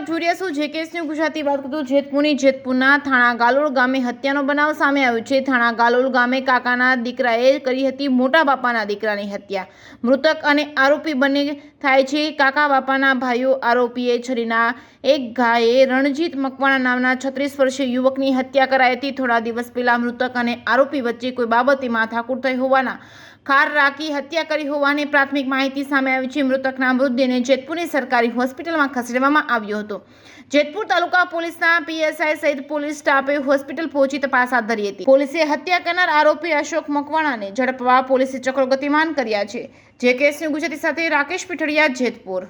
આપ જોઈ રહ્યા છો જે કેસની ગુજરાતી વાત કરતો જેતપુરના થાણા ગાલોલ ગામે હત્યાનો બનાવ સામે આવ્યો છે। થાણા ગાલોલ ગામે કાકાના દીકરાએ કરી હતી મોટા બાપાના દીકરાની હત્યા। મૃતક અને આરોપી બંને થાય છે કાકા બાપાના ભાઈઓ। આરોપીએ છરીના એક ઘાએ રણજીત મકવાણા નામના 36 વર્ષીય યુવકની હત્યા કરાઈ હતી। થોડા દિવસ પહેલા મૃતક અને આરોપી વચ્ચે કોઈ બાબતે માથાકૂટ થઈ હોવાના ખાર રાખી હત્યા કરી હોવાની પ્રાથમિક માહિતી સામે આવી છે। મૃતકના મૃતદેહને જેતપુરની સરકારી હોસ્પિટલમાં ખસેડવામાં આવ્યો હતો। જેતપુર તાલુકા પોલીસના પીએસઆઈ સહિત પોલીસ સ્ટાફે હોસ્પિટલ પહોંચી તપાસ હાથ ધરી હતી। પોલીસે હત્યા કરનાર આરોપી અશોક મકવાણાને ઝડપવા પોલીસે ચક્રો ગતિમાન કર્યા છે। જે કેસની ગુજરાતી સાથે રાકેશ પીઠડિયા, જેતપુર।